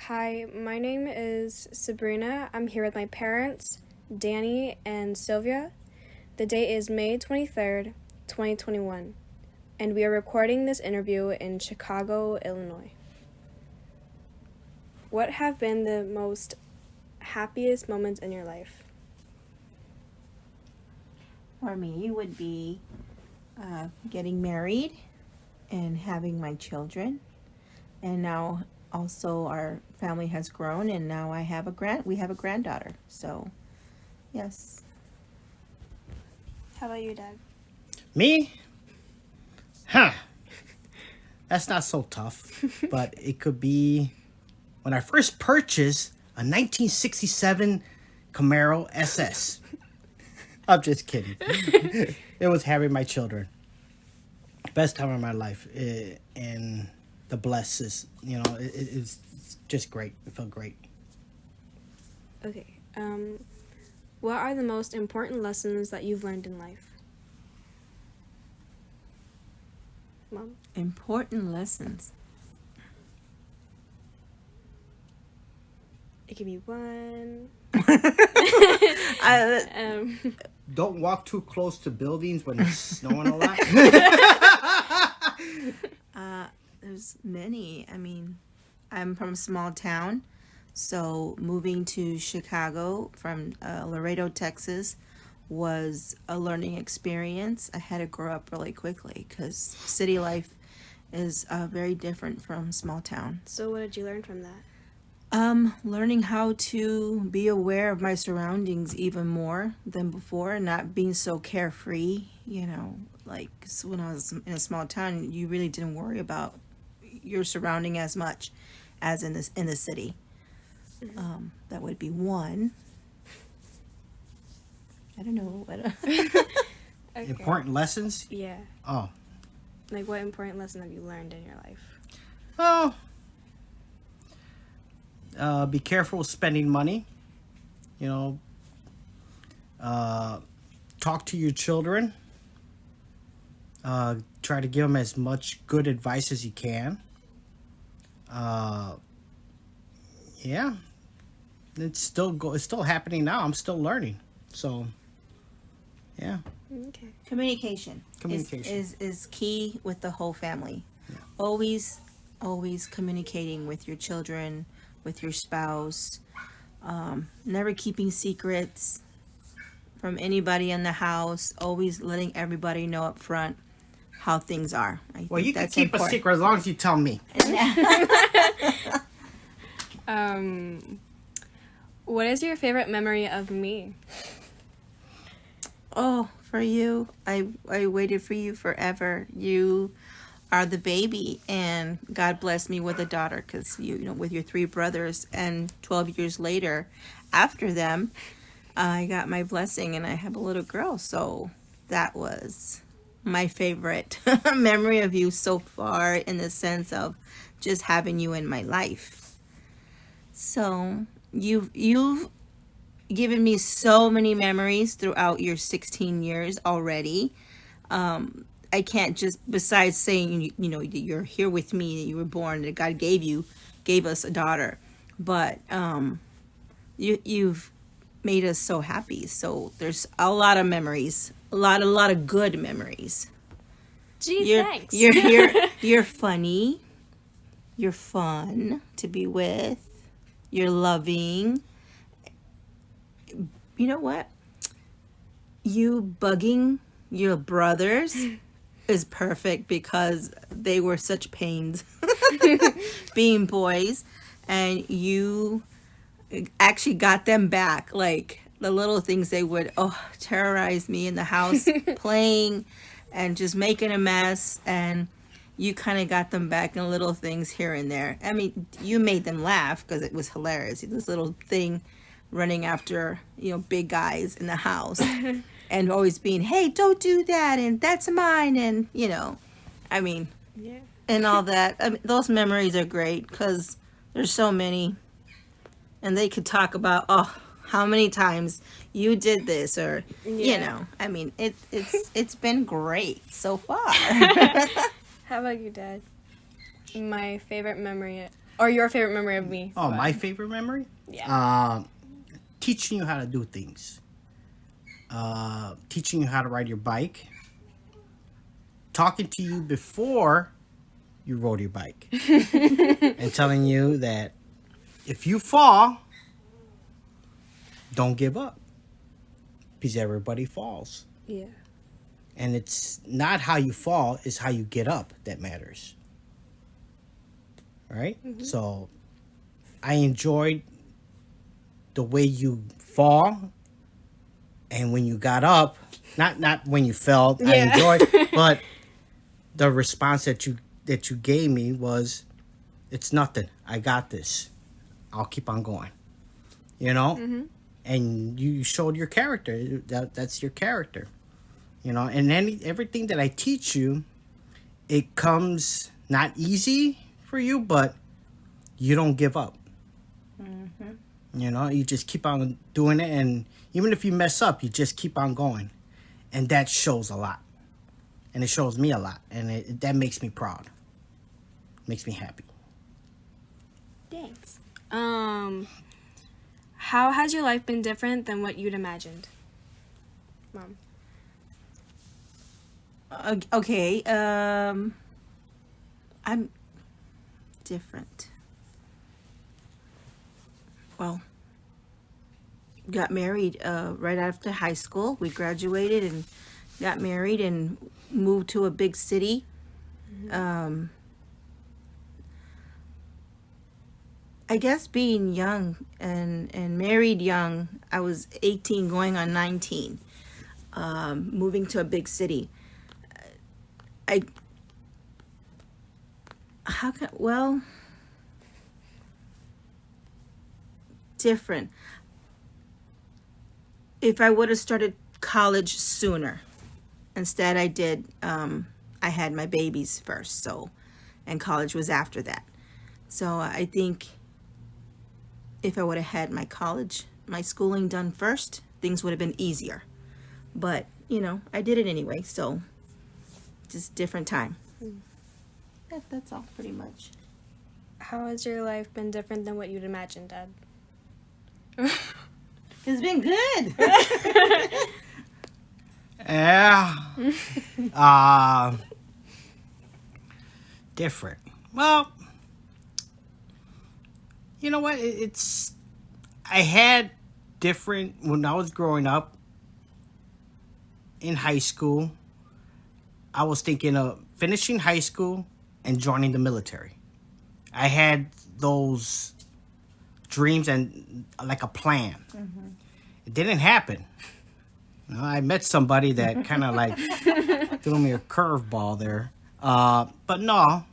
Hi, my name is Sabrina. I'm here with my parents, Danny and Silvia. The date is May 23rd, 2021, and we are recording this interview in Chicago, Illinois. What have been the most happiest moments in your life? For me, would be getting married and having my children, and now also our family has grown, and now we have a granddaughter. So, yes. How about you, Dad? Me? Huh. That's not so tough. But it could be when I first purchased a 1967 Camaro SS. I'm just kidding. It was having my children. Best time of my life. And the blesses. It's just great. It felt great. Okay. What are the most important lessons that you've learned in life? Mom? Important lessons. It could be one. Don't walk too close to buildings when it's snowing a lot. There's many. I mean, I'm from a small town, so moving to Chicago from Laredo, Texas, was a learning experience. I had to grow up really quickly because city life is very different from small town. So what did you learn from that? Learning how to be aware of my surroundings even more than before, not being so carefree. Like so when I was in a small town, you really didn't worry about your surrounding as much as in the city. That would be one. I don't know. Okay. Important lessons? Yeah. Oh. Like, what important lesson have you learned in your life? Be careful with spending money. Talk to your children. Try to give them as much good advice as you can. Yeah. It's still happening now. I'm still learning. So, yeah. Okay. Communication. Communication. Is key with the whole family. Yeah. Always communicating with your children, with your spouse, never keeping secrets from anybody in the house, always letting everybody know up front how things are. Well, you can that's keep important. a secret as long as you tell me. What is your favorite memory of me? Oh, for you, I waited for you forever. You are the baby, and God blessed me with a daughter because with your 3 brothers, and 12 years later, after them, I got my blessing, and I have a little girl. So that was my favorite memory of you so far, in the sense of just having you in my life. So you've given me so many memories throughout your 16 years already. I can't just, besides saying, you're here with me, that you were born, that God gave us a daughter. But you've made us so happy. So there's a lot of memories, a lot of good memories. Gee, thanks. You're funny. You're fun to be with. You're loving. You know what? You bugging your brothers is perfect because they were such pains being boys, and you actually got them back. Like the little things they would terrorize me in the house playing and just making a mess, and you kind of got them back in little things here and there. I mean, you made them laugh because it was hilarious. This little thing running after big guys in the house and always being, hey, don't do that, and that's mine, and I mean, Yeah. and all that. I mean, those memories are great because there's so many, and they could talk about how many times you did this, or I mean, it's been great so far. How about you, Dad? My favorite memory Or your favorite memory of me? Oh, my favorite memory? Yeah. Teaching you how to do things. Teaching you how to ride your bike. Talking to you before you rode your bike. And telling you that if you fall, don't give up. Because everybody falls. Yeah. And it's not how you fall, it's how you get up that matters. Right? So I enjoyed the way you fall and when you got up, not when you fell, I enjoyed, but the response that you gave me was, it's nothing. I got this. I'll keep on going. You know? And you showed your character. That's your character. You know, and everything that I teach you, it comes not easy for you, but you don't give up. You know, you just keep on doing it, and even if you mess up, you just keep on going. And that shows a lot. And it shows me a lot, and that makes me proud. Makes me happy. Thanks. How has your life been different than what you'd imagined? Mom. Okay. I'm different. Well, got married right after high school. We graduated and got married and moved to a big city. I guess being young and married young, I was 18 going on 19, moving to a big city. Different. If I would have started college sooner, instead I had my babies first, and college was after that. So I think if I would have had my schooling done first, things would have been easier. But, I did it anyway, so just different time. That's all pretty much. How has your life been different than what you'd imagined, Dad? It's been good. Yeah. Different. Well, you know what? I had different when I was growing up in high school. I was thinking of finishing high school and joining the military. I had those dreams and like a plan. It didn't happen. I met somebody that kind of like threw me a curveball there. But no,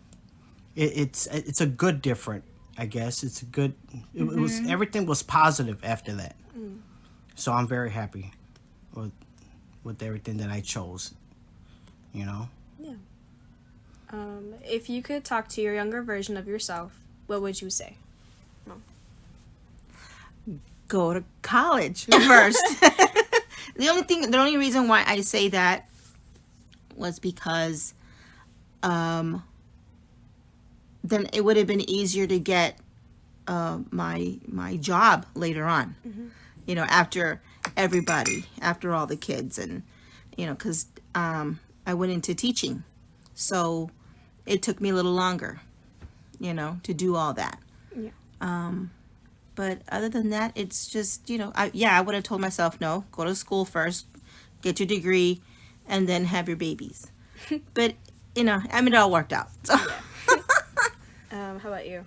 it's a good different. I guess it's a good. It was everything was positive after that. So I'm very happy with everything that I chose. Yeah. If you could talk to your younger version of yourself, what would you say? Mom. Go to college first. The only reason why I say that was because then it would have been easier to get my job later on. After everybody, after all the kids, and because I went into teaching, so it took me a little longer, to do all that. Yeah. But other than that, it's just, I would have told myself, no, go to school first, get your degree, and then have your babies. But, it all worked out. So. How about you?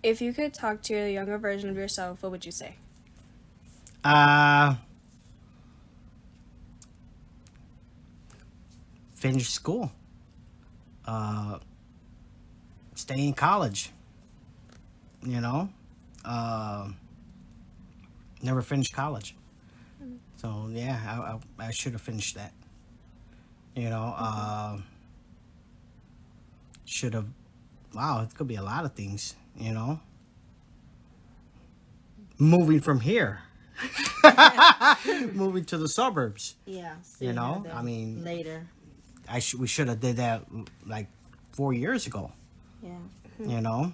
If you could talk to your younger version of yourself, what would you say? Finish school. Stay in college. Never finished college. So yeah, I should have finished that. Should have. Wow, it could be a lot of things. Moving from here, moving to the suburbs. Yeah. I mean, later. we should have did that like 4 years ago. Yeah. you know.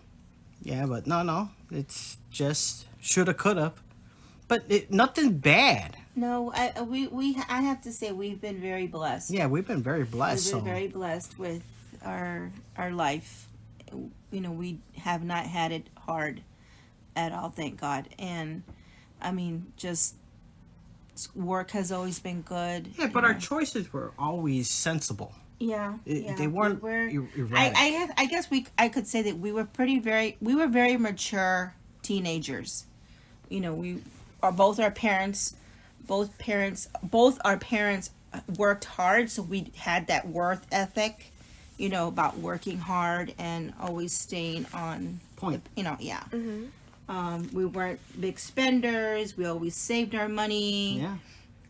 Yeah, but no, it's just shoulda, coulda, but nothing bad. No, I have to say we've been very blessed. Yeah, we've been very blessed. We've been very blessed with our life. You know, we have not had it hard at all, thank God. And I mean, just work has always been good. Yeah, but our choices were always sensible. Yeah, They weren't erratic. I guess I could say that we were very mature teenagers. You know, both our parents worked hard, so we had that work ethic, you know, about working hard and always staying on Point. You know, yeah. We weren't big spenders. We always saved our money.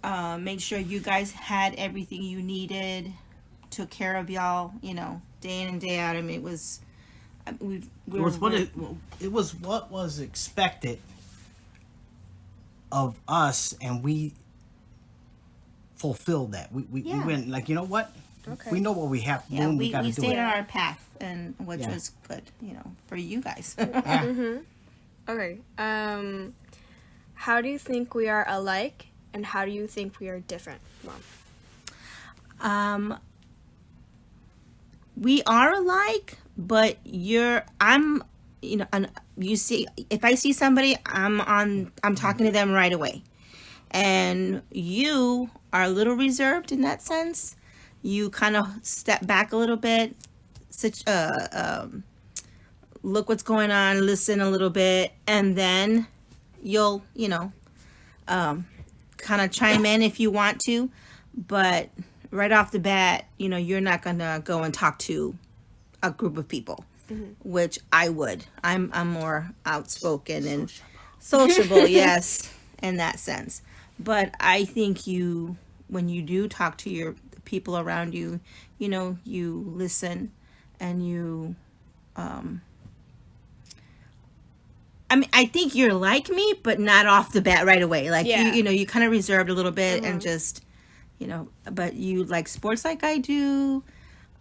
Yeah. Made sure you guys had everything you needed. Took care of y'all, you know, day in and day out. I mean, it was what was expected of us, and we fulfilled that. We went like, you know what? Okay. We know what we have to do. Yeah, And we got to do stayed it. on our path, and which Yeah. was good, you know, for you guys. Yeah. Okay. How do you think we are alike, and how do you think we are different, Mom? We are alike, but I'm, you know, and you see, if I see somebody, I'm talking to them right away. And you are a little reserved in that sense. You kind of step back a little bit, look what's going on, listen a little bit, and then you'll, you know, kind of chime in if you want to. But right off the bat, you know, you're not gonna go and talk to a group of people, which I would. I'm more outspoken and sociable, yes, in that sense. But I think when you do talk to your people around you, you know, you listen and you, I mean, I think you're like me, but not off the bat right away. Like, Yeah. you know, you kind of reserved a little bit and just, you know, but you like sports like I do.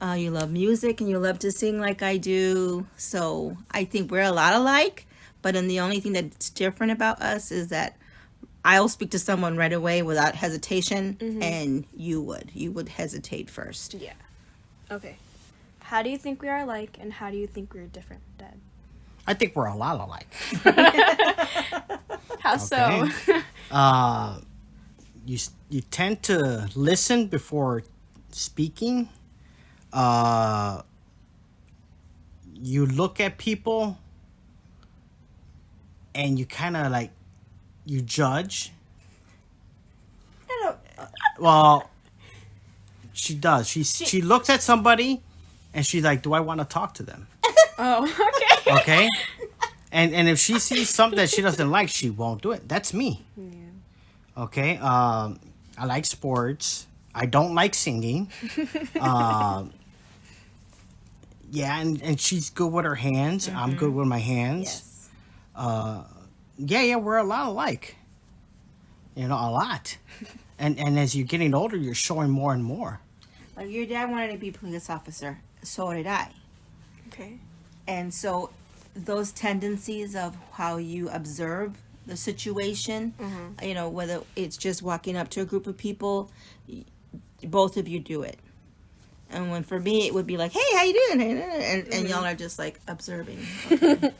You love music and you love to sing like I do. So I think we're a lot alike. But then the only thing that's different about us is that I'll speak to someone right away without hesitation, and you would hesitate first. Yeah. Okay. How do you think we are alike, and how do you think we're different, Dad? I think we're a lot alike. How so? You tend to listen before speaking. You look at people and you kind of like you judge. I don't. Well, she does. She looks at somebody and she's like, "Do I want to talk to them?" Oh, okay. Okay. And if she sees something that she doesn't like, she won't do it. That's me. Yeah. Okay. I like sports. I don't like singing. Yeah, and she's good with her hands. I'm good with my hands. Yes. Yeah, we're a lot alike. You know, a lot. And as you're getting older, you're showing more and more. Like your dad wanted to be a police officer, so did I. Okay. And so those tendencies of how you observe the situation, you know, whether it's just walking up to a group of people, both of you do it. And when for me, it would be like, "Hey, how you doing?" And y'all are just like observing. Okay.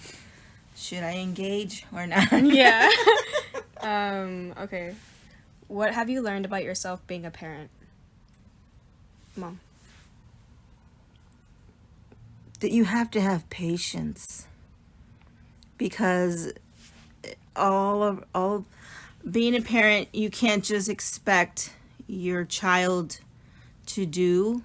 Should I engage or not? Yeah. Okay. What have you learned about yourself being a parent, Mom? That you have to have patience, because all of being a parent, you can't just expect your child to do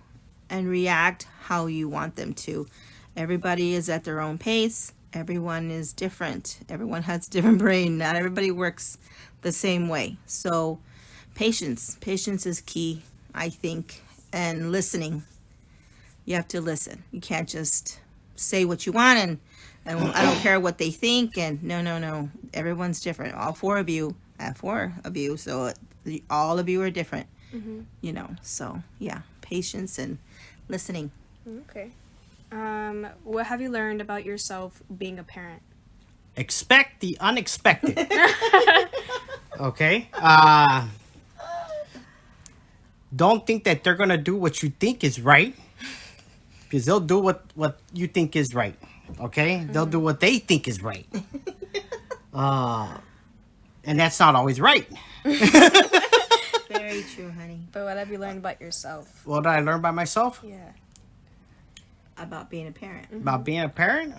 and react how you want them to. Everybody is at their own pace. Everyone is different. Everyone has a different brain. Not everybody works the same way. So patience is key, I think, and listening. You have to listen. You can't just say what you want and I don't care what they think. And no. Everyone's different. All four of you, I have four of you, so all of you are different. You know, so yeah, patience and listening. Okay. What have you learned about yourself being a parent? Expect the unexpected. Okay? Don't think that they're going to do what you think is right. Because they'll do what you think is right. Okay? They'll do what they think is right. And that's not always right. Very true, honey. But what have you learned about yourself? What did I learn by myself? Yeah. About being a parent. About being a parent?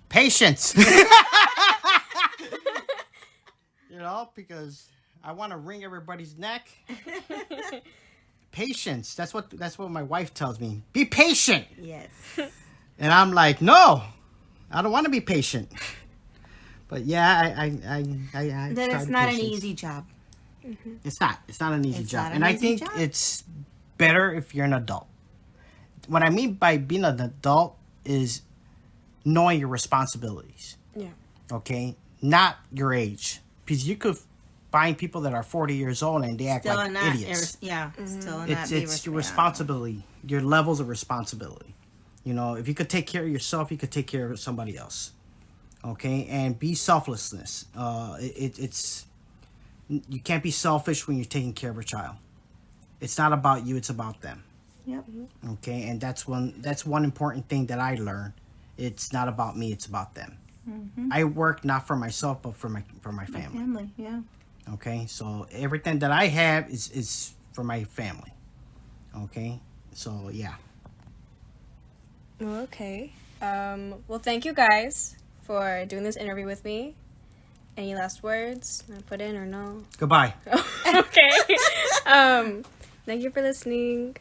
Patience. You know, because I want to wring everybody's neck. Patience. That's what my wife tells me. Be patient. Yes. And I'm like, no, I don't want to be patient. But yeah, I Then tried it's not an patience. easy job. It's not an easy It's job. not an And I easy think job. it's better if you're an adult. What I mean by being an adult is knowing your responsibilities. Yeah. Okay? Not your age. Because you could find people that are 40 years old and they act Still like not. idiots. Still not. It's your responsibility, your levels of responsibility. You know, if you could take care of yourself, you could take care of somebody else. Okay? And be selflessness. It's you can't be selfish when you're taking care of a child. It's not about you, it's about them. Yep. Okay? And that's one important thing that I learned. It's not about me, it's about them. I work not for myself, but for my family. Family. Yeah. Okay, so everything that I have is for my family. Okay, so yeah. Well, okay. Well, thank you guys for doing this interview with me. Any last words I put in or no? Goodbye. Okay. Thank you for listening.